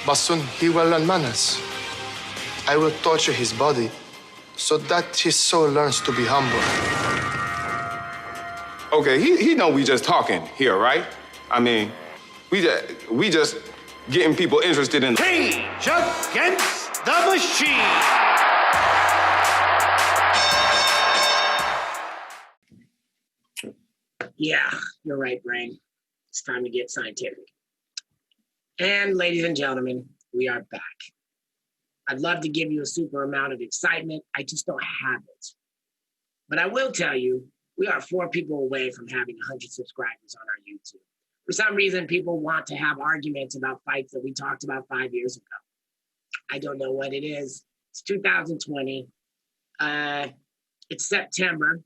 but soon he will learn manners. I will torture his body so that his soul learns to be humble. Okay, he know we just talking here, right? I mean, we just getting people interested in... Cage against the machine! Yeah, you're right, Brain. It's time to get scientific. And ladies and gentlemen, we are back. I'd love to give you a super amount of excitement. I just don't have it. But I will tell you, we are 4 people away from having 100 subscribers on our YouTube. For some reason, people want to have arguments about fights that we talked about 5 years ago. I don't know what it is. It's 2020. It's September.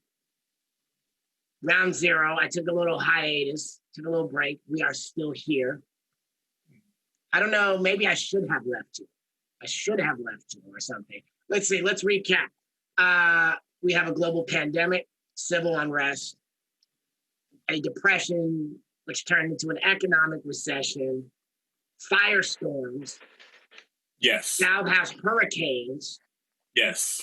Round 0. I took a little hiatus, took a little break. We are still here. I don't know. Maybe I should have left you. I should have left you or something. Let's see. Let's recap. We have a global pandemic, civil unrest, a depression, which turned into an economic recession, firestorms. Yes. South has hurricanes. Yes.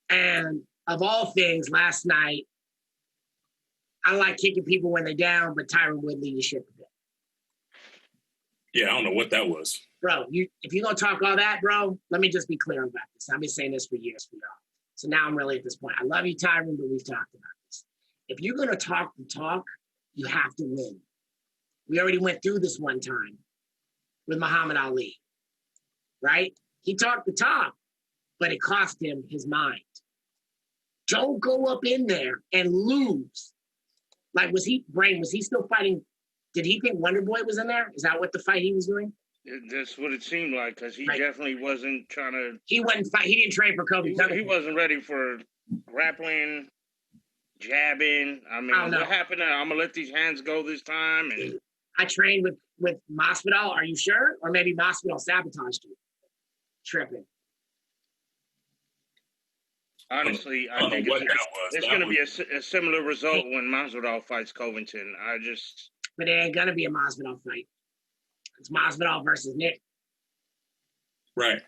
And of all things, last night, I like kicking people when they're down, but Tyron Woodley, you shit the bed. Yeah, I don't know what that was. Bro, if you're going to talk all that, bro, let me just be clear about this. I've been saying this for years for y'all. So now I'm really at this point. I love you, Tyron, but we've talked about this. If you're going to talk the talk, you have to win. We already went through this one time with Muhammad Ali, right? He talked the talk, but it cost him his mind. Don't go up in there and lose. Like, was he still fighting? Did he think Wonder Boy was in there? Is that what the fight he was doing? That's what it seemed like, because he definitely wasn't trying to... He didn't train for Kobe. He wasn't ready for grappling, jabbing. I mean, what happened? I'm going to let these hands go this time. And I trained with Masvidal. Are you sure? Or maybe Masvidal sabotaged you. Tripping. Honestly, I think it's going to be a similar result when Masvidal fights Covington. But it ain't going to be a Masvidal fight. It's Masvidal versus Nick. Right.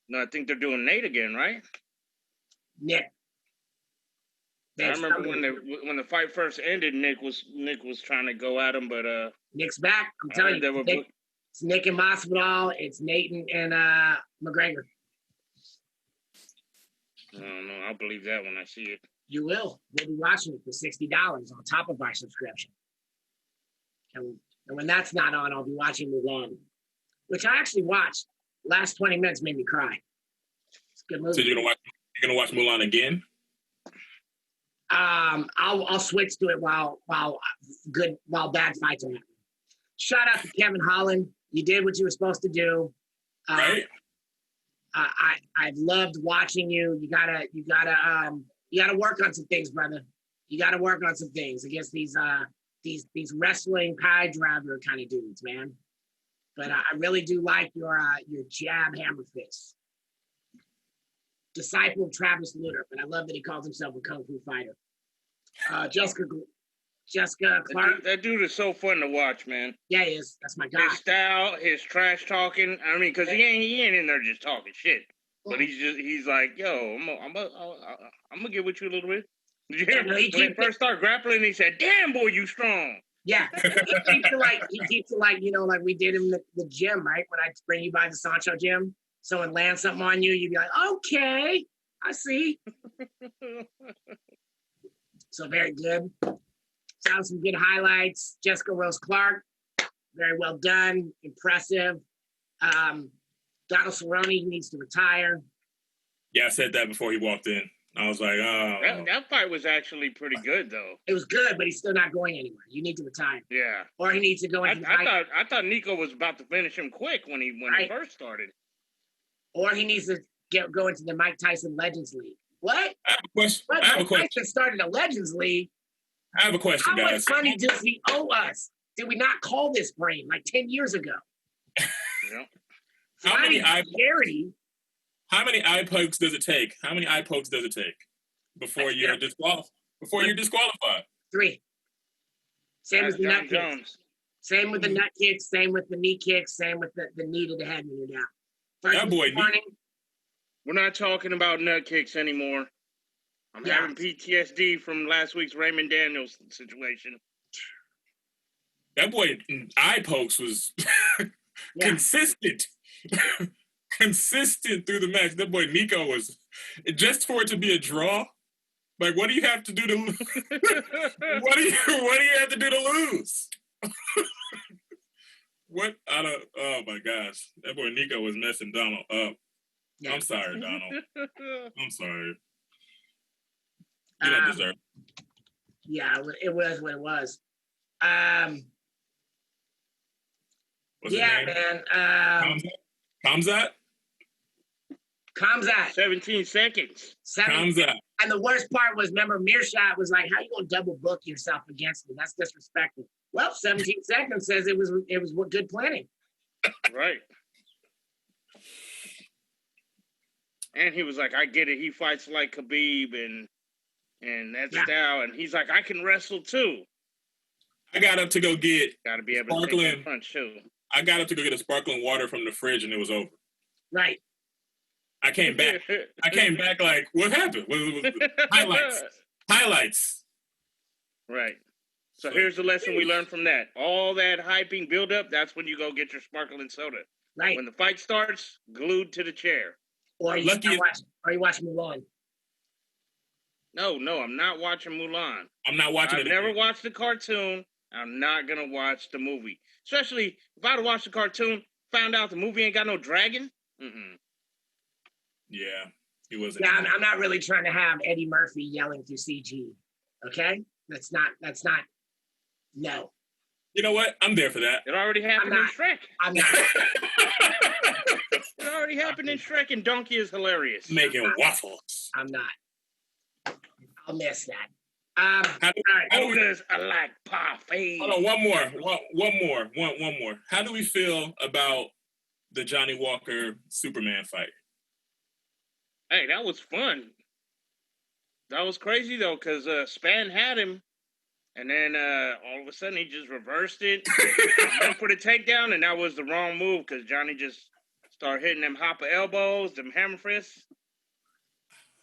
No, I think they're doing Nate again, right? Nick. I remember when the fight first ended, Nick was trying to go at him, but Nick's back. I'm telling you, it's Nick and Masvidal. It's Nate and McGregor. I don't know. I'll believe that when I see it. You will. We'll be watching it for $60 on top of our subscription. And when that's not on, I'll be watching Mulan, which I actually watched. Last 20 minutes made me cry. It's a good movie. So you're gonna watch Mulan again? I'll switch to it while bad fights are happening. Shout out to Kevin Holland. You did what you were supposed to do. Right. I've loved watching you. You gotta work on some things, brother. You gotta work on some things against these wrestling pie driver kind of dudes, man. But I really do like your jab hammer fist. Disciple of Travis Lutter, but I love that he calls himself a kung fu fighter. Jessica Clark. That dude is so fun to watch, man. Yeah, he is. That's my guy. His style, his trash talking. I mean, because he ain't in there just talking shit. But he's like, yo, I'm gonna get with you a little bit. Did you hear when he first started grappling? He said, "Damn, boy, you strong." Yeah, he keeps it like like we did in the gym, right? When I bring you by the Sancho gym, someone lands something on you, you'd be like, "Okay, I see." So very good. Sounds some good highlights. Jessica Rose Clark, very well done, impressive. Donald Cerrone needs to retire. Yeah, I said that before he walked in. I was like, oh. That fight was actually pretty good, though. It was good, but he's still not going anywhere. You need to retire. Yeah. Or he needs to go into I thought Nico was about to finish him quick when he first started. Or he needs to go into the Mike Tyson Legends League. What? I have a question. Mike Tyson started a Legends League. I have a question, guys. How much money does he owe us? Did we not call this brain like 10 years ago? Yeah. How many eye pokes does it take? How many eye pokes does it take before you're disqualified? 3. Same as the nut kicks. Same with the nut kicks, same with the knee kicks, same with the knee to the head when you're down. That boy, we're not talking about nut kicks anymore. I'm having PTSD from last week's Raymond Daniels situation. That boy eye pokes was consistent. Consistent through the match. That boy Nico was, just for it to be a draw. Like, what do you have to do to lose? what do you have to do to lose? Oh my gosh. That boy Nico was messing Donald up. I'm sorry, Donald. I'm sorry. You don't deserve it. Yeah, it was what it was. What's his name? Man. Kamzat? 17 seconds. Kamzat. And the worst part was, remember, Mearshot was like, how you gonna double book yourself against me? That's disrespectful. Well, 17 seconds says it was good planning. Right. And he was like, I get it. He fights like Khabib and that style. And he's like, I can wrestle too. I got up to go get Gotta be able to take that punch too. I got up to go get a sparkling water from the fridge and it was over. Right. I came back like, what happened? Highlights. Right. So here's the lesson we learned from that. All that hyping build up, that's when you go get your sparkling soda. Right. When the fight starts, glued to the chair. Or you watch Mulan. No, I'm not watching Mulan. I'm not watching I've never watched the cartoon. I'm not gonna watch the movie. Especially if I'd watched the cartoon, found out the movie ain't got no dragon. Mm-mm. Yeah, he wasn't. Yeah, I'm not really trying to have Eddie Murphy yelling through CG. Okay? That's not, no. You know what? I'm there for that. It already happened in Shrek. I'm not. It already happened in Shrek, and Donkey is hilarious. Making waffles. I'm not. I'll miss that. Owners are like parfait. Hold on, one more. How do we feel about the Johnny Walker Superman fight? Hey, that was fun. That was crazy though, because Span had him, and then all of a sudden he just reversed it, went for the takedown, and that was the wrong move because Johnny just started hitting them hopper elbows, them hammer fists.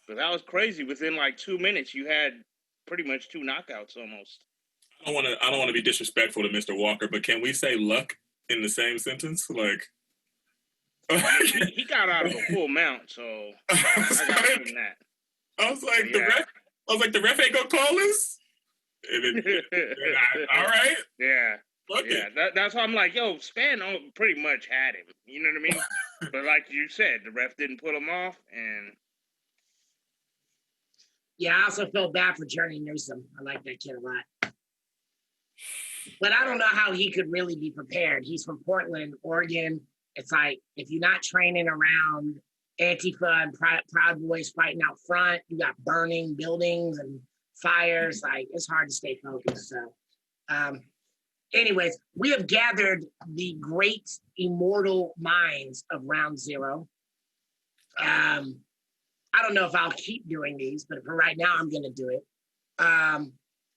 But that was crazy. Within like 2 minutes, you had pretty much 2 knockouts almost. I don't want to be disrespectful to Mr. Walker, but can we say luck in the same sentence? Like, he got out of a full mount, so I got to give him that. I was like, the ref ain't gonna call this. All right. Yeah. That's why I'm like, yo, Span pretty much had him. You know what I mean? But like you said, the ref didn't put him off, and yeah, I also felt bad for Journey Newsom. I like that kid a lot. But I don't know how he could really be prepared. He's from Portland, Oregon. It's like, if you're not training around Antifa and Proud Boys fighting out front, you got burning buildings and fires. Like, it's hard to stay focused. So, anyways, we have gathered the great immortal minds of Round Zero. I don't know if I'll keep doing these, but for right now, I'm going to do it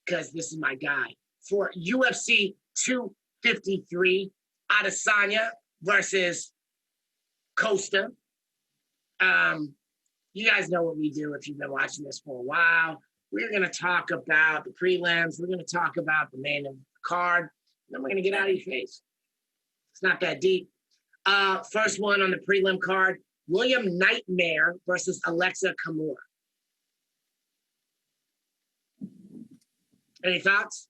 because this is my guy. For UFC 253, Adesanya versus Costa. You guys know what we do if you've been watching this for a while. We're going to talk about the prelims. We're going to talk about the main card. Then we're going to get out of your face. It's not that deep. First one on the prelim card, William Nightmare versus Alexa Kamura. Any thoughts?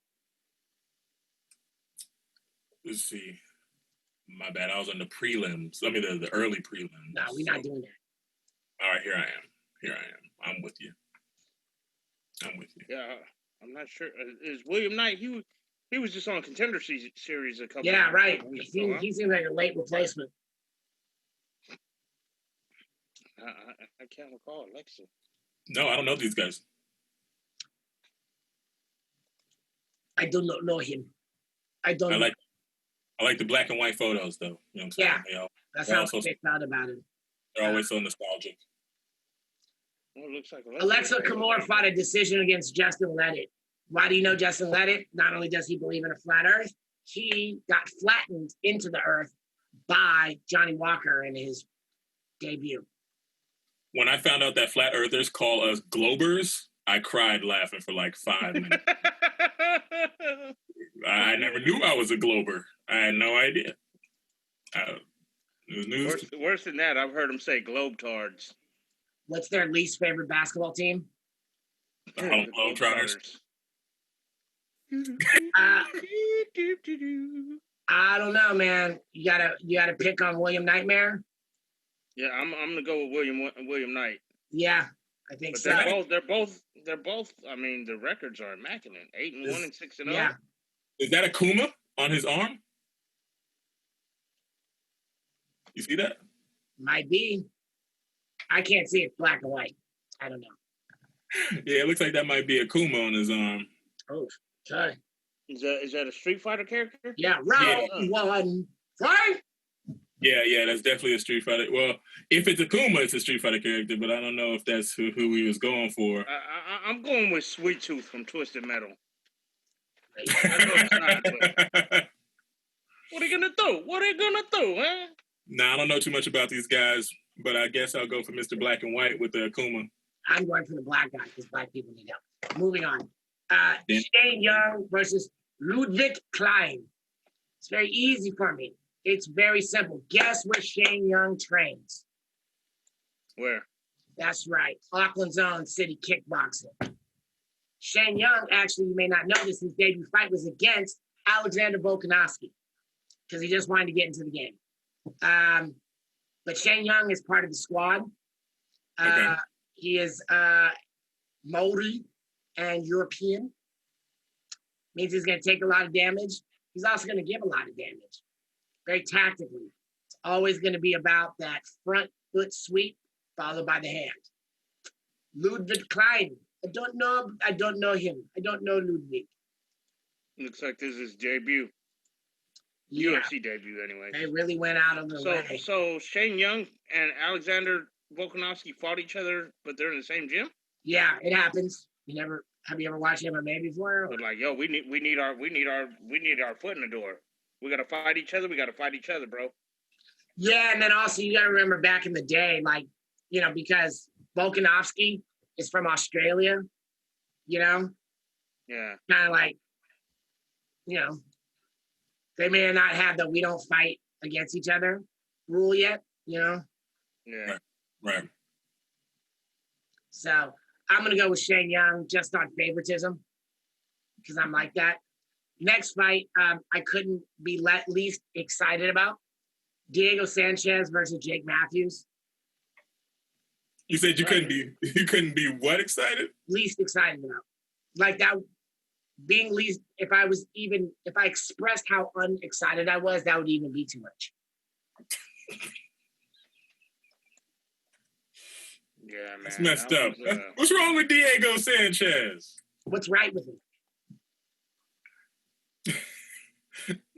Let's see. My bad. I was on the prelims. I mean, the early prelims. No, we're not doing that. All right, here I am. I'm with you. Yeah, I'm not sure. Is William Knight? He was just on Contender Series a couple. Yeah, right. Ago, he seems like a late replacement. I can't recall Alexa. No, I don't know these guys. I do not know him. I like the black and white photos, though. You know what I'm saying? Yeah, that's how I found about him. They're always so nostalgic. Well, it looks like Alexa Kamura fought a decision against Justin Levitt. Why do you know Justin Levitt? Not only does he believe in a flat earth, he got flattened into the earth by Johnny Walker in his debut. When I found out that flat earthers call us globers, I cried laughing for like 5 minutes. I never knew I was a glober. I had no idea. It was news. Worse than that, I've heard them say globetards. What's their least favorite basketball team? The Globetrotters. I don't know, man. You gotta pick on William Nightmare. Yeah, I'm gonna go with William Knight. Yeah, I think but so. They're both. I mean, the records are immaculate. 8-1 and 6-0. Yeah. Is that a Kuma on his arm? You see that? Might be. I can't see it black and white. I don't know. Yeah, it looks like that might be a Kuma on his arm. Oh, okay. Is that a Street Fighter character? Yeah, round one, fight! Yeah, that's definitely a Street Fighter. Well, if it's a Kuma, it's a Street Fighter character, but I don't know if that's who he was going for. I'm going with Sweet Tooth from Twisted Metal. I know it's not, but what are you gonna do? What are you gonna do, huh? Nah, I don't know too much about these guys, but I guess I'll go for Mr. Black and White with the Kuma. I'm going for the black guy because black people need help. Moving on. Shane Young versus Ludwig Klein. It's very easy for me. It's very simple. Guess where Shane Young trains? Where? That's right. Auckland's own City Kickboxing. Shane Young, actually, you may not know this, his debut fight was against Alexander Volkanovski because he just wanted to get into the game. But Shane Young is part of the squad. Okay. He is Maori and European. Means he's going to take a lot of damage. He's also going to give a lot of damage. Very tactically. It's always going to be about that front foot sweep followed by the hand. Ludwig Klein. I don't know him. I don't know Ludwig. Looks like this is his debut. Yeah. UFC debut, anyway. They really went out of the way. So Shane Young and Alexander Volkanovski fought each other, but they're in the same gym? Yeah, it happens. Have you ever watched MMA before? But like, yo, we need our foot in the door. We gotta fight each other. We gotta fight each other, bro. Yeah, and then also you gotta remember back in the day, like, because Volkanovski is from Australia, Yeah. Kind of like, they may not have the we don't fight against each other rule yet, Yeah. Right. So I'm going to go with Shane Young just on favoritism because I'm like that. Next fight, I couldn't be least excited about. Diego Sanchez versus Jake Matthews. You said you couldn't be what excited? Least excited about. Like that being least, if I expressed how unexcited I was, that would even be too much. Yeah, man. That's messed up. What's wrong with Diego Sanchez? What's right with him?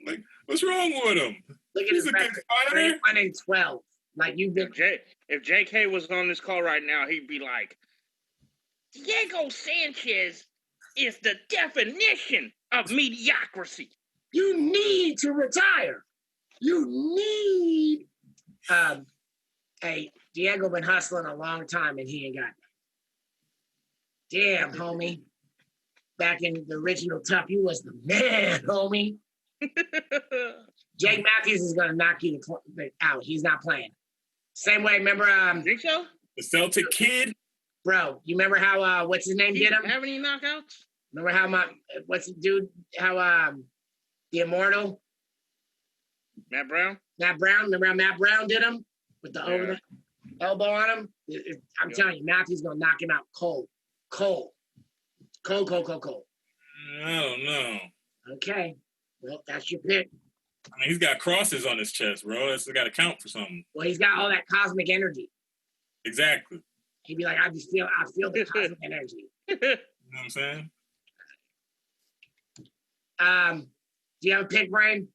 Like, what's wrong with him? Look at his record. 1-12. Like you've been. If JK was on this call right now, he'd be like, Diego Sanchez is the definition of mediocrity. You need to retire. You need. Hey, Diego been hustling a long time and he ain't got it. Damn, homie. Back in the original Tough, you was the man, homie. Jake Matthews is going to knock you out. He's not playing. Same way, remember... Think so? The Celtic kid? Bro, you remember how, what's his name did him? Have any knockouts? Remember how the Immortal? Matt Brown? Remember how Matt Brown did him? With the over the elbow on him? I'm telling you, Matthews going to knock him out cold. Cold. I don't know. Okay. Well, that's your pick. I mean, he's got crosses on his chest, bro. That's got to count for something. Well, he's got all that cosmic energy. Exactly. He'd be like, I feel the cosmic energy. You know what I'm saying? Do you have a pick, Brane?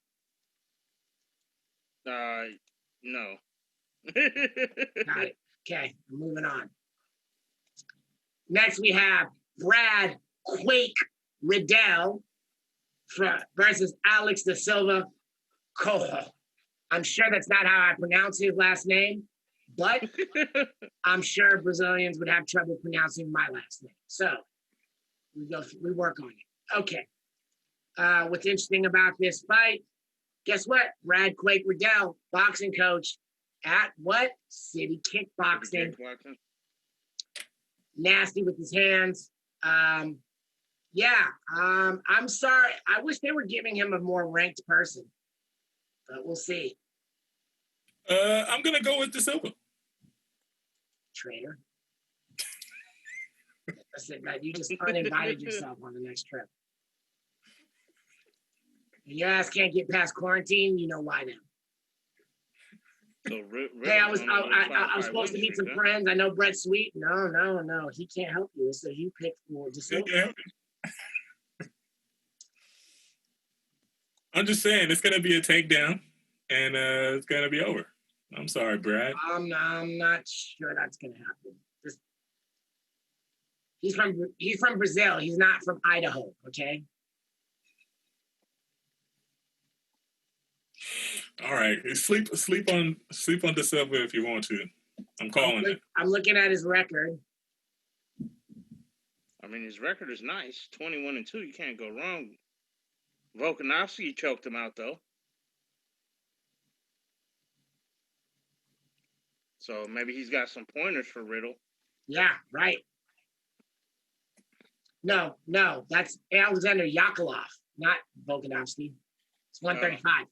No. Got it. Okay, moving on. Next, we have Brad Quake Riddell versus Alex da Silva Cojo. I'm sure that's not how I pronounce his last name, but I'm sure Brazilians would have trouble pronouncing my last name. So we work on it. Okay. What's interesting about this fight, guess what? Brad Quake Riddell, boxing coach at what? City Kickboxing. Nasty with his hands. I'm sorry. I wish they were giving him a more ranked person, but we'll see. I'm going to go with Da Silva. Traitor. Listen, man, you just uninvited yourself on the next trip. And your ass can't get past quarantine, you know why now. So, hey, I was supposed to meet some friends. I know Brett Sweet. No. He can't help you. So you picked for Da Silva. I'm just saying, it's going to be a takedown, and it's going to be over. I'm sorry, Brad. I'm not sure that's going to happen. He's from Brazil. He's not from Idaho, okay? All right. Sleep on Da Silva if you want to. I'm calling it. I'm looking at his record. I mean, his record is nice. 21-2. You can't go wrong. Volkanovski choked him out, though. So maybe he's got some pointers for Riddle. Yeah, right. No, that's Alexander Yakovlev, not Volkanovski. It's 135.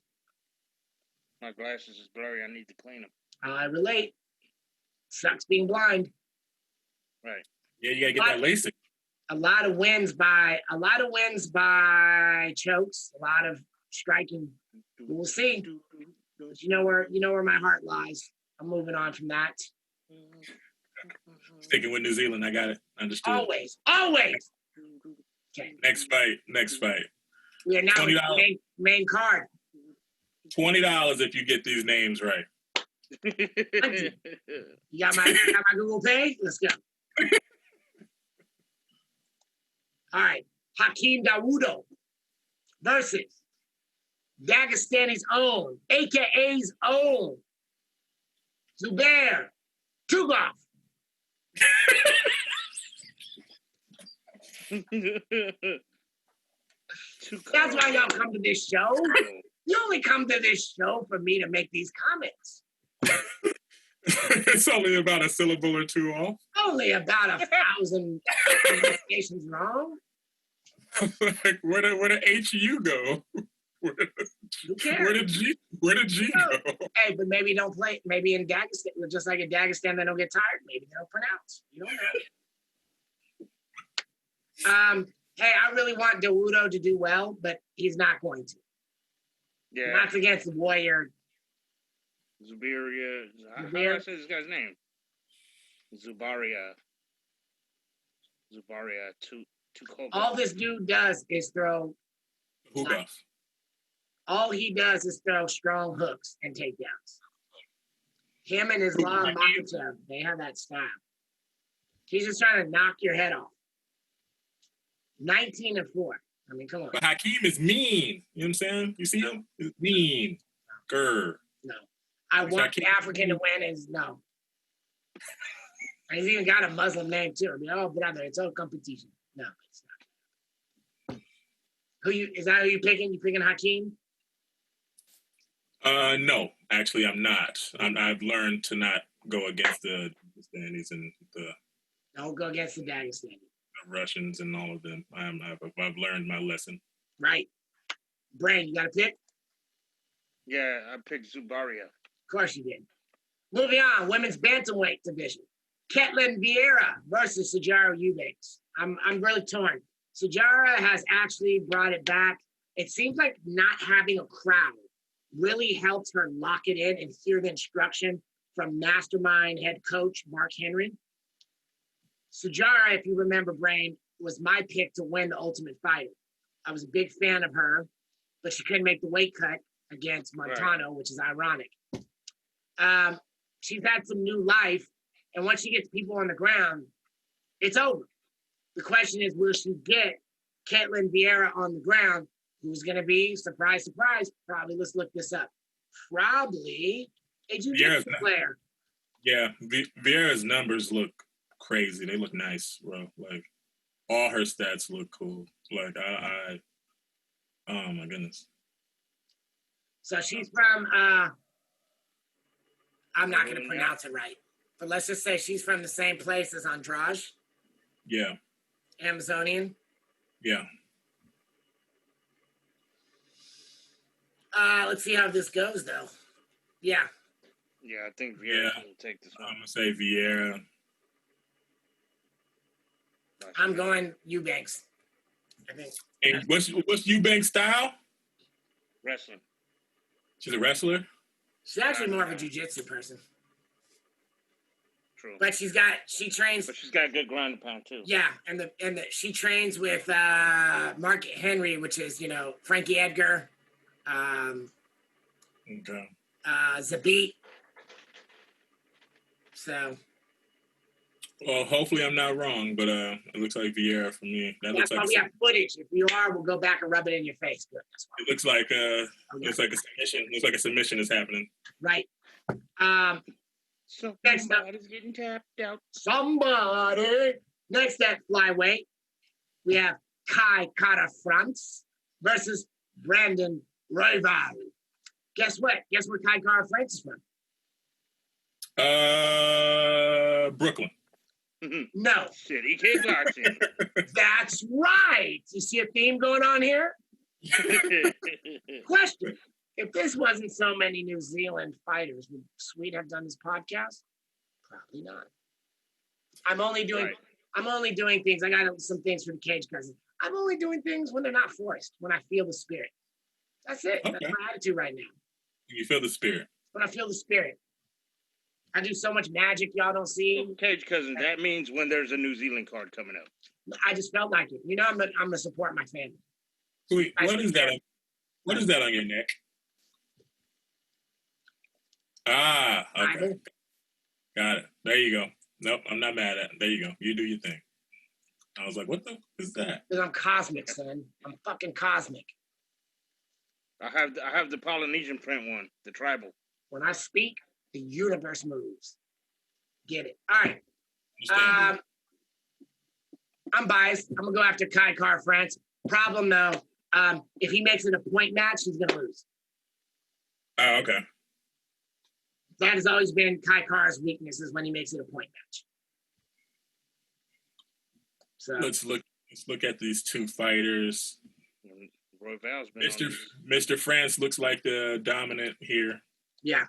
My glasses is blurry. I need to clean them. I relate. Sucks being blind. Right. Yeah, you gotta get that LASIK. A lot of wins by chokes. A lot of striking. We'll see. But you know where my heart lies. I'm moving on from that. Sticking with New Zealand, I got it. Understood. Always. Okay. Next fight. We are now the main card. $20 if you get these names right. You got my Google Pay? Let's go. All right. Hakeem Dawood versus Dagestani's own, AKA's own, Zubair Tughov. That's why y'all come to this show. You only come to this show for me to make these comments. It's only about a syllable or two off. Only about 1,000 investigations wrong. Like, where the HU go? Where did G go? Hey, but maybe don't play. Maybe in Dagestan, just like in Dagestan, they don't get tired. Maybe they don't pronounce. You don't know. Hey, I really want Dawood to do well, but he's not going to. Yeah. Not against the warrior. Zubaria. How do I say this guy's name? Zubaria. All this dude does is throw. All he does is throw strong hooks and takedowns. Him and Islam Makhachev, they have that style. He's just trying to knock your head off. 19-4. I mean, come on. But Hakeem is mean. You know what I'm saying? You see him? He's mean. Grr. No. I want the African to win no. And he's even got a Muslim name too. I mean, oh, brother, it's all competition. No, it's not. Is that who you picking? You picking Hakeem? No, actually, I'm not. I've learned to not go against the Dagestanis and the. Don't go against the Dagestani. Russians and all of them. I've learned my lesson. Right. Brane, you got a pick? Yeah, I picked Zubaria. Of course you did. Moving on, women's bantamweight division. Caitlyn Vieira versus Sijara Eubanks. I'm really torn. Sijara has actually brought it back. It seems like not having a crowd really helped her lock it in and hear the instruction from mastermind head coach Mark Henry. Sijara, if you remember, Brane, was my pick to win the Ultimate Fighter. I was a big fan of her, but she couldn't make the weight cut against Montano, right, which is ironic. She's had some new life, and once she gets people on the ground, it's over. The question is, will she get Caitlyn Vieira on the ground Who's going to be? Surprise, surprise. Probably, let's look this up. Probably a jiu-jitsu player. Yeah, Vieira's numbers look crazy. They look nice, bro. Like, all her stats look cool. Like, oh my goodness. So she's from, I'm not going to pronounce it right, but let's just say she's from the same place as Andrade. Yeah. Amazonian. Yeah. Let's see how this goes, though. Yeah. Yeah, I think Vieira will take this one. I'm going to say Vieira. I'm going Eubanks, I think. And what's Eubanks' style? Wrestling. She's a wrestler? She's actually more of a jiu-jitsu person. True. But she trains. But she's got a good ground and pound too. Yeah, and she trains with Mark Henry, which is, Frankie Edgar, Zabit. So. Well, hopefully I'm not wrong, but it looks like Vieira for me. That's why we have footage. If you are, we'll go back and rub it in your face. Good. It looks like a submission. Looks like a submission is happening. Right. So next up, somebody's getting tapped out. Somebody. Next at flyweight, we have KaraFrance versus Brandon Reyes. Guess what? Guess where KaraFrance is from? Brooklyn. No. City kickboxing. That's right. You see a theme going on here? Question. If this wasn't so many New Zealand fighters, would Sweet have done this podcast? Probably not. I'm only doing things. I got some things for the Cage Cousins. I'm only doing things when they're not forced, when I feel the spirit. That's it. Okay. That's my attitude right now. You feel the spirit. When I feel the spirit. I do so much magic y'all don't see. Cage Cousins, that means when there's a New Zealand card coming up. I just felt like it. I'm gonna support my family. Sweet. What is that? What is that on your neck? Ah, okay. Got it. There you go. Nope, I'm not mad at it. There you go. You do your thing. I was like, what the is that? Because I'm cosmic, son. I'm fucking cosmic. I have the Polynesian print one, the tribal. When I speak, the universe moves. Get it. All right. I'm biased. I'm going to go after KaraFrance. Problem, though, if he makes it a point match, he's going to lose. Oh, okay. That has always been Kara's weakness, is when he makes it a point match. So let's look at these two fighters. Mr. France looks like the dominant here. Yeah.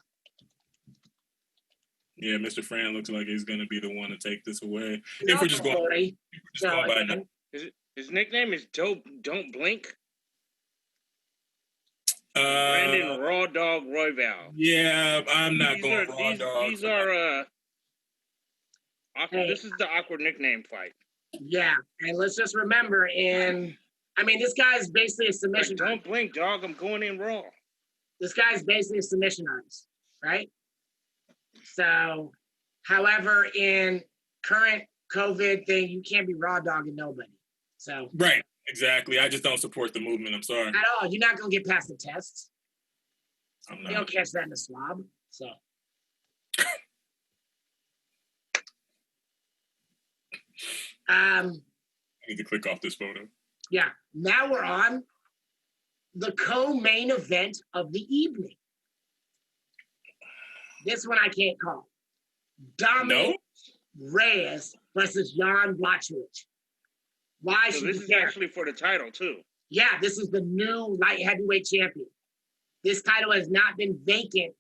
Yeah, Mr. Fran looks like he's going to be the one to take this away. If we're just going by now. His nickname is Don't Blink. Brandon Raw Dog Royval. Yeah, I'm not going Raw Dog. These are awkward. This is the awkward nickname fight. Yeah, and let's just remember this guy's basically a submission. Like, don't blink, dog. I'm going in raw. This guy's basically a submission artist, right? So, however, in current COVID thing, you can't be raw dogging nobody. So right, exactly. I just don't support the movement. I'm sorry. At all. You're not gonna get past the tests. I'm not. You don't catch that in the swab. So. I need to click off this photo. Yeah. Now we're on the co-main event of the evening. This one I can't call. Dominick Reyes versus Jan Blachowicz. Why should this is actually for the title too? Yeah, this is the new light heavyweight champion. This title has not been vacant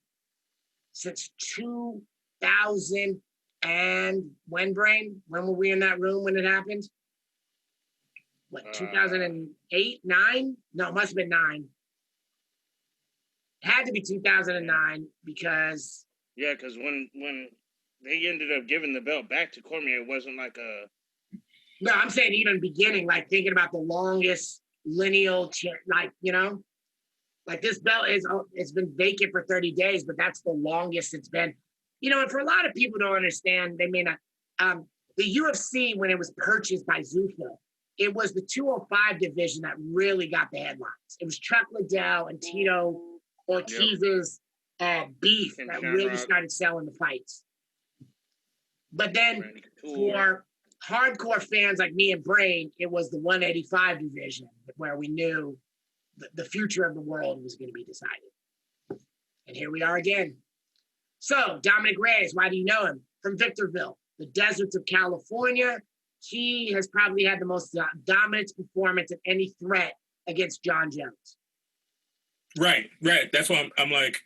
since 2000 and when, Brain? When were we in that room when it happened? What, 2008, 9? No, it must have been 9. It had to be 2009 because... Yeah, because when they ended up giving the belt back to Cormier, it wasn't like a... No, I'm saying even beginning, like thinking about the longest lineal, like this belt it's been vacant for 30 days, but that's the longest it's been. And for a lot of people who don't understand, they may not. The UFC, when it was purchased by Zuffa, it was the 205 division that really got the headlines. It was Chuck Liddell and Tito Ortiz's beef that really started selling the fights. But then for hardcore fans like me and Brane, it was the 185 division where we knew the future of the world was going to be decided. And here we are again. So, Dominick Reyes, why do you know him? From Victorville, the deserts of California. He has probably had the most dominant performance of any threat against John Jones. Right. That's why I'm like,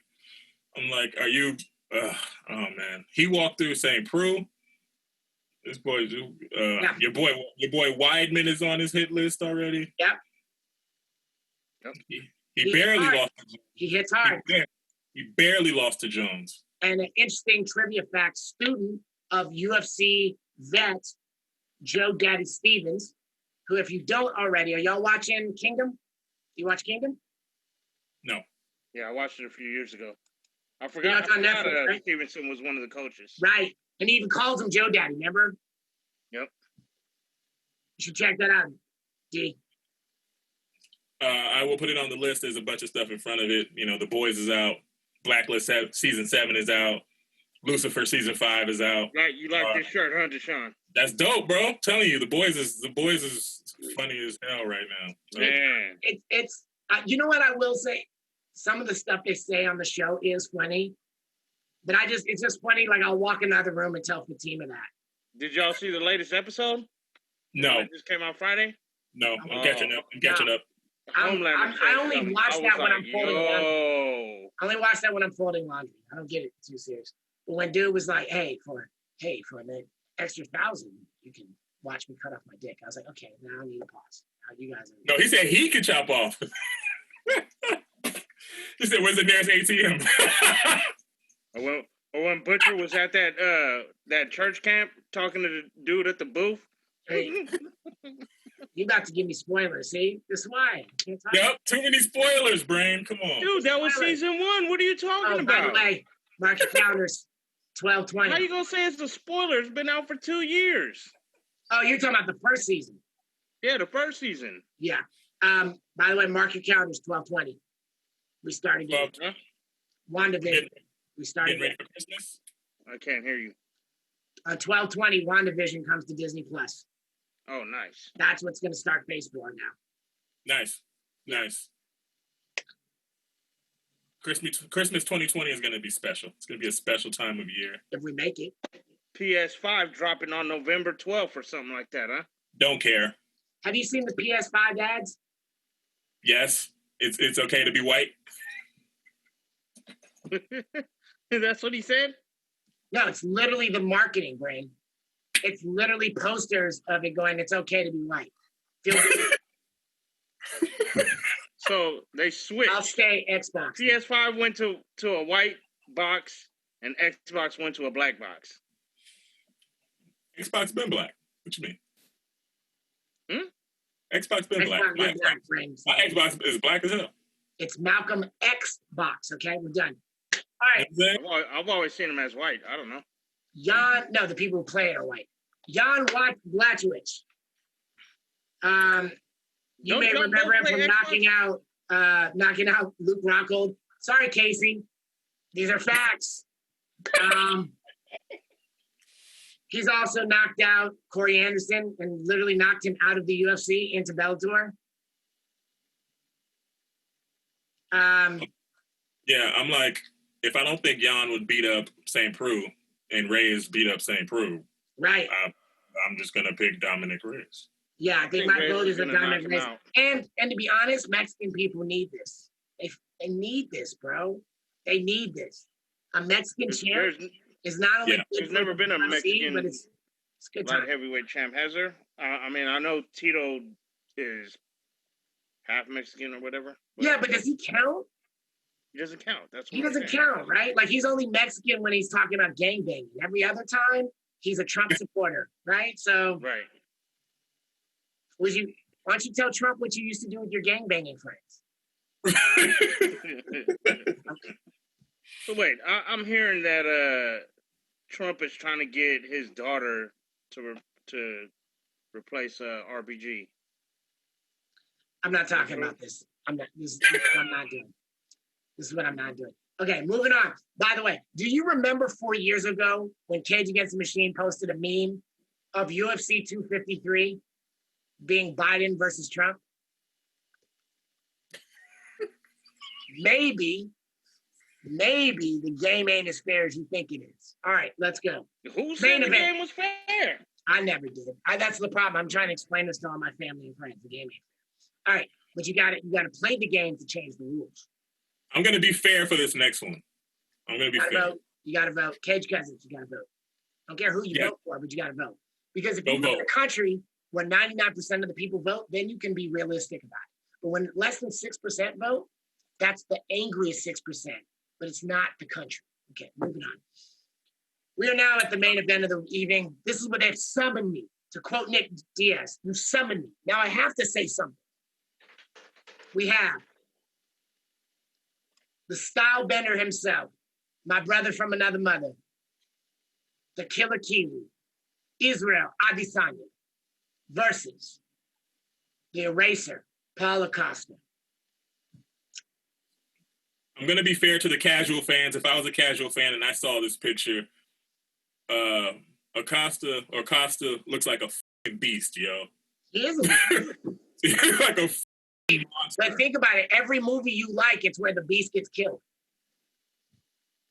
are you? Oh man, he walked through St. Preux. This boy, your boy Weidman is on his hit list already. Yep. He barely lost. He hits hard. He barely lost to Jones. And an interesting trivia fact: student of UFC vet Joe Daddy Stevens, who, if you don't already, are y'all watching Kingdom? Do you watch Kingdom? No. Yeah, I watched it a few years ago. I forgot, it's on Netflix, right? Stevenson was one of the coaches. Right. And he even calls him Joe Daddy, remember? Yep. You should check that out, D. I will put it on the list. There's a bunch of stuff in front of it. You know, The Boys is out. Blacklist season 7 is out. Lucifer season 5 is out. Right, you like this shirt, huh, DeShawn? That's dope, bro. I'm telling you, The Boys is funny as hell right now. Man, it's you know what I will say? Some of the stuff they say on the show is funny, but it's just funny. Like, I'll walk in the other room and tell Fatima that. Did y'all see the latest episode? No. It just came out Friday? No, I'm catching up. I only watch that when I'm folding laundry. I only watch that when I'm folding laundry. I don't get it too serious. But when dude was like, hey, for an extra $1,000, you can watch me cut off my dick. I was like, okay, now I need to pause. You guys are... No, he said he could chop off. He said, where's the nearest ATM? when Butcher was at that church camp talking to the dude at the booth. Hey, you about to give me spoilers, see? That's why. Yep, too many spoilers, Brane. Come on. Dude, that was season 1. What are you talking about? By the way, mark your calendars, 12/20. How you going to say it's a spoiler? It's been out for 2 years. Oh, you're talking about the first season? Yeah, the first season. Yeah. By the way, mark your calendars, 12/20. We start again. WandaVision. We start again. Ready for Christmas? I can't hear you. On 12/20, WandaVision comes to Disney Plus. Oh, nice. That's what's going to start phase 4 now. Nice. Christmas 2020 is going to be special. It's going to be a special time of year. If we make it. PS5 dropping on November 12th or something like that, huh? Don't care. Have you seen the PS5 ads? Yes. It's okay to be white. That's what he said? No, it's literally the marketing, Brane. It's literally posters of it going, it's okay to be white. Feel good. So they switched. I'll stay Xbox. PS5 went to a white box and Xbox went to a black box. Xbox been black. What you mean? Xbox been Xbox black. My Xbox is black as hell. It's Malcolm X box, okay? We're done. All right. I've always seen him as white. I don't know. The people who play it are white. Jan Blachowicz. You may remember him from knocking out Luke Rockhold. Sorry, Casey. These are facts. He's also knocked out Corey Anderson and literally knocked him out of the UFC into Bellator. Yeah, I'm like, if I don't think Jan would beat up St. Preux and Reyes beat up St. Preux, right? I'm just gonna pick Dominick Reyes. Yeah, I think my vote is a Dominick Reyes. And to be honest, Mexican people need this. They need this, bro. They need this. A Mexican champ is not only good there's never been a Mexican, but it's good time. Light heavyweight champ, has there? I mean, I know Tito is half Mexican or whatever. Yeah, but does he count? He doesn't count. He doesn't count, right? Like, he's only Mexican when he's talking about gangbanging. Every other time, he's a Trump supporter, right? So, right. Why don't you tell Trump what you used to do with your gangbanging friends? So wait, I'm hearing that Trump is trying to get his daughter to replace RBG. I'm not talking about this. This is what I'm not doing. This is what I'm not doing. Okay, moving on. By the way, do you remember 4 years ago when Cage Against the Machine posted a meme of UFC 253 being Biden versus Trump? Maybe the game ain't as fair as you think it is. All right, let's go. Who said the game was fair? I never did. That's the problem. I'm trying to explain this to all my family and friends. The game ain't fair. All right, but you got to play the game to change the rules. I'm going to be fair for this next one. I'm going to be fair. Vote. You got to vote. Cage Cousins, you got to vote. I don't care who you vote for, but you got to vote. Because if you live in a country where 99% of the people vote, then you can be realistic about it. But when less than 6% vote, that's the angriest 6%, but it's not the country. Okay, moving on. We are now at the main event of the evening. This is where they've summoned me. To quote Nick Diaz, you summoned me. Now I have to say something. We have the style bender himself, my brother from another mother, the killer Kiwi, Israel Adesanya, versus the eraser, Paulo Costa. I'm going to be fair to the casual fans. If I was a casual fan and I saw this picture, Costa looks like a fucking beast, yo. He is a beast. Like a fucking monster. But think about it. Every movie you like, it's where the beast gets killed.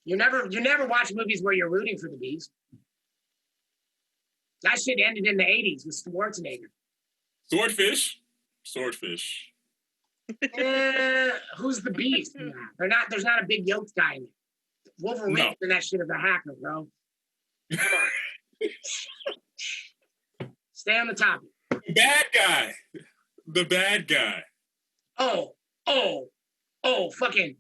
You never watch movies where you're rooting for the beast. That shit ended in the 80s with Schwarzenegger. Swordfish. Who's the beast? There's not a big yoked guy in it. Wolverine in that shit is a hacker, bro. Come on. Stay on the topic. The bad guy. Oh, fucking.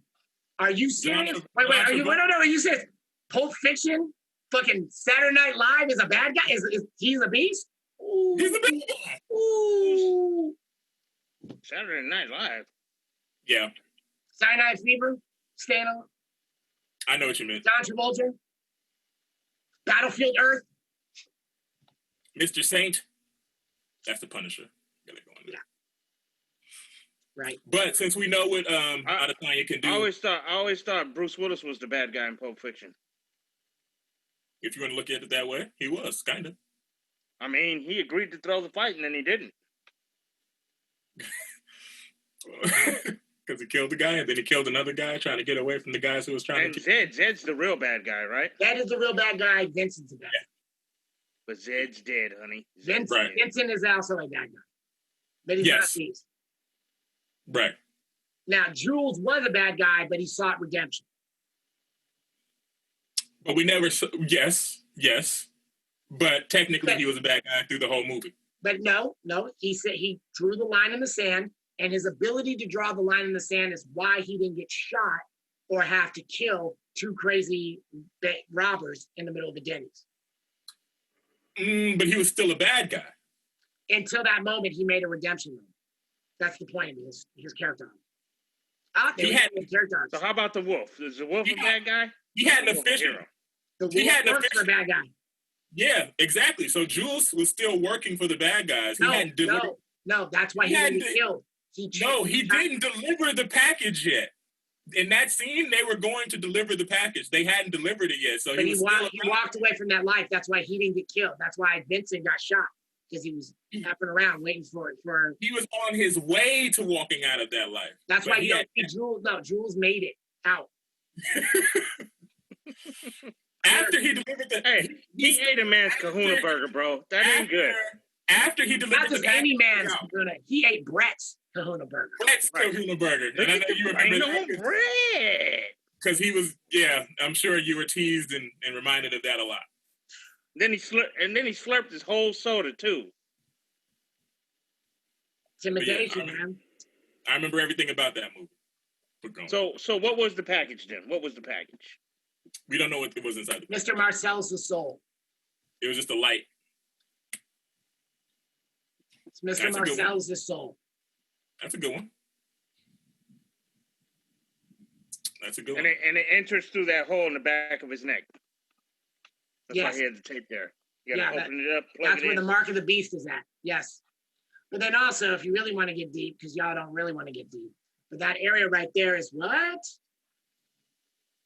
Are you serious? Wait, are you? No, are you serious? Pulp Fiction? Fucking Saturday Night Live is a bad guy? Is he's a beast? Ooh. He's a bad guy. Ooh. Saturday Night Live? Yeah. Saturday Night Fever? Stand on. I know what you meant. John Travolta? Battlefield Earth? Mr. Saint? That's the Punisher. Gotta go in there. Yeah. Right. But since we know what Adesanya can do, I always thought Bruce Willis was the bad guy in Pulp Fiction. If you want to look at it that way, he was kind of. I mean, he agreed to throw the fight and then he didn't. Because he killed the guy and then he killed another guy trying to get away from the guys who was trying to kill. Zed's the real bad guy, right? That is the real bad guy. Vincent's the bad guy. But Zed's dead, honey. Vincent is also a bad guy. But he's not beast. Right. Now, Jules was a bad guy, but he sought redemption. But we never saw, yes. But technically he was a bad guy through the whole movie. But no, he said he drew the line in the sand, and his ability to draw the line in the sand is why he didn't get shot or have to kill two crazy robbers in the middle of the Denny's. But he was still a bad guy. Until that moment, he made a redemption move. That's the point of his character arc. So how about the wolf? Is the wolf a bad guy? He had an official. The wolf was a bad guy. Yeah, exactly. So Jules was still working for the bad guys. No, that's why he didn't get killed. He didn't deliver the package yet. In that scene, they were going to deliver the package. They hadn't delivered it yet. So he walked away from that life. That's why he didn't get killed. That's why Vincent got shot. Because he was tapping around waiting for it. He was on his way to walking out of that life. That's why Jules made it out. After he delivered he ate a man's kahuna burger, bro. That ain't good. After he delivered the any man's kahuna. He ate Brett's kahuna burger. Kahuna burger. And I know you remember that. Bread. Because he was, I'm sure you were teased and reminded of that a lot. Then he slurped his whole soda too. Intimidation, man. I remember everything about that movie. So what was the package then? What was the package? We don't know what was inside the package. Mr. Marcel's the soul. It was just a light. It's Mr. Marcel's the soul. That's a good one. And it enters through that hole in the back of his neck. That's why he had the tape there. You gotta open it up, plug that's it where in. the mark of the beast is at. Yes. But then also, if you really want to get deep, because y'all don't really want to get deep, but that area right there is what?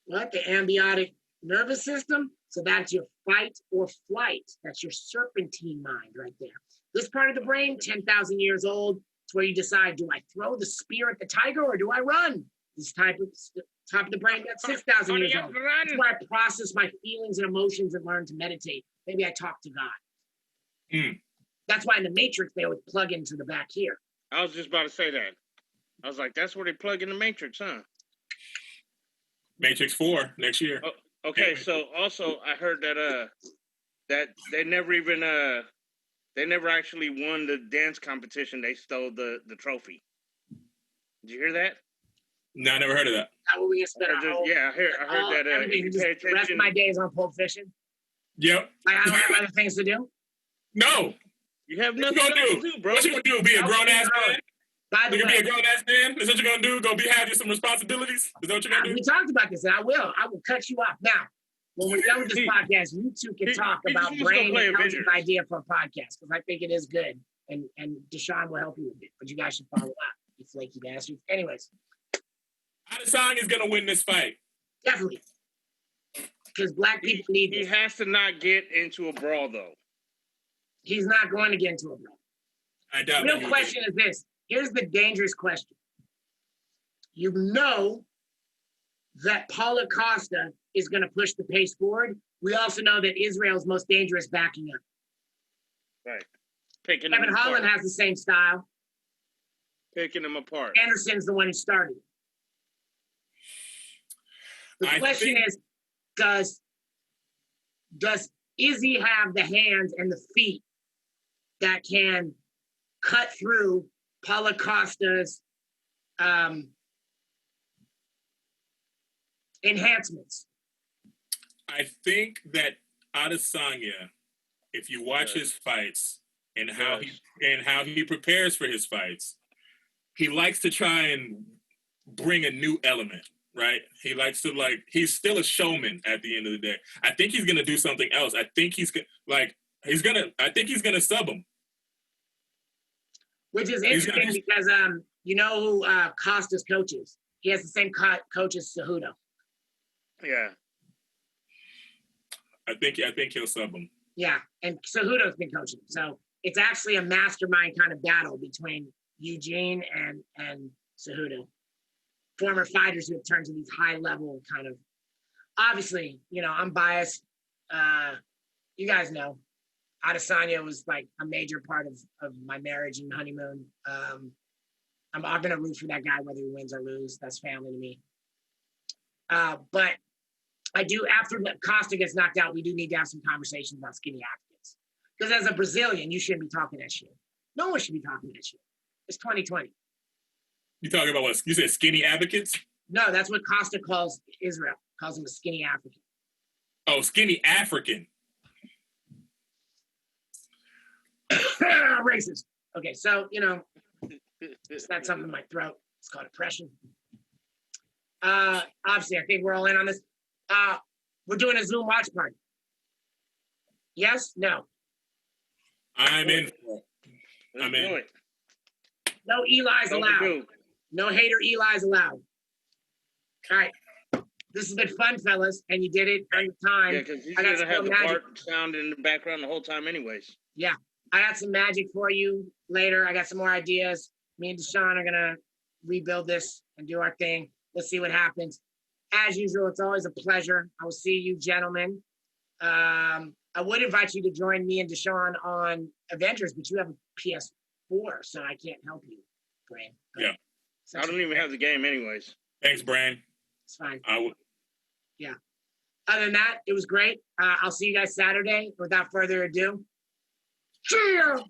What? The ambiotic nervous system? So that's your fight or flight. That's your serpentine mind right there. This part of the brain, 10,000 years old. It's where you decide, do I throw the spear at the tiger or do I run? This top of the brain, that's 6,000 years old. That's where I process my feelings and emotions and learn to meditate. Maybe I talk to God. That's why in the Matrix, they always plug into the back here. I was just about to say that. I was like, that's where they plug in the Matrix, huh? Matrix 4 next year. Oh, okay, so also I heard that they never even they never actually won the dance competition. They stole the trophy. Did you hear that? No, I never heard of that. How will we get spent? I heard that. The rest of my days on Pulp Fiction. Yep. Like, I don't have other things to do. No. You have What nothing you to do, bro. What you gonna do? Be a grown ass man? By the You way, gonna be a grown ass man? Is that what you're gonna do? Go have you some responsibilities? Is that what you're gonna do? we talked about this, and I will cut you off now. When we're done with this podcast, you two can talk about brain and Elton's idea for a podcast, because I think it is good, and DeShawn will help you with it. But you guys should follow up, you flaky bastards. Anyways, Adesanya is gonna win this fight. definitely, because black people need He this. has to not get into a brawl, though. He's not going to get into a brawl. I doubt The that. real question is this. Here's the dangerous question. You know that Paulo Costa is going to push the pace forward. We also know that Israel's most dangerous backing up. Right. Picking Kevin them Holland apart. has the same style. Picking them apart. Anderson's the one who started. The question is, does Izzy have the hands and the feet that can cut through Paulo Costa's enhancements? I think that Adesanya, if you watch his fights and how he prepares for his fights, he likes to try and bring a new element, right? He likes to he's still a showman at the end of the day. I think he's gonna do something else. I think he's gonna sub him. Which is interesting because you know who Costa's coach is? He has the same coach as Cejudo. Yeah. I think he'll sub him. Yeah, and Cejudo's been coaching. So it's actually a mastermind kind of battle between Eugene and Cejudo. Former fighters who have turned to these high-level kind of... Obviously, you know, I'm biased. You guys know. Adesanya was like a major part of my marriage and honeymoon. I'm going to root for that guy whether he wins or loses. That's family to me. But I do, after Costa gets knocked out, we do need to have some conversations about skinny Africans. Because as a Brazilian, you shouldn't be talking that shit. No one should be talking that shit. It's 2020. You talking about what? You said skinny advocates? No, that's what Costa calls Israel. Calls him a skinny African. Oh, skinny African. Racist. Okay, so, you know, it's not something in my throat. It's called oppression. Obviously, I think we're all in on this. We're doing a Zoom watch party. Yes? No? I'm in. Let's do it. No Eli's allowed. No hater Eli's allowed. All right. This has been fun, fellas, and you did it on time. Yeah, because he's going to have the Bart sound in the background the whole time anyways. Yeah. I got some magic for you later. I got some more ideas. Me and DeShawn are going to rebuild this and do our thing. Let's see what happens. As usual, it's always a pleasure. I will see you gentlemen. I would invite you to join me and DeShawn on Avengers, but you have a PS4, so I can't help you, Brane. Yeah. I don't even have the game anyways. Thanks, Brane. It's fine. I would. Yeah. Other than that, it was great. I'll see you guys Saturday. Without further ado, cheers!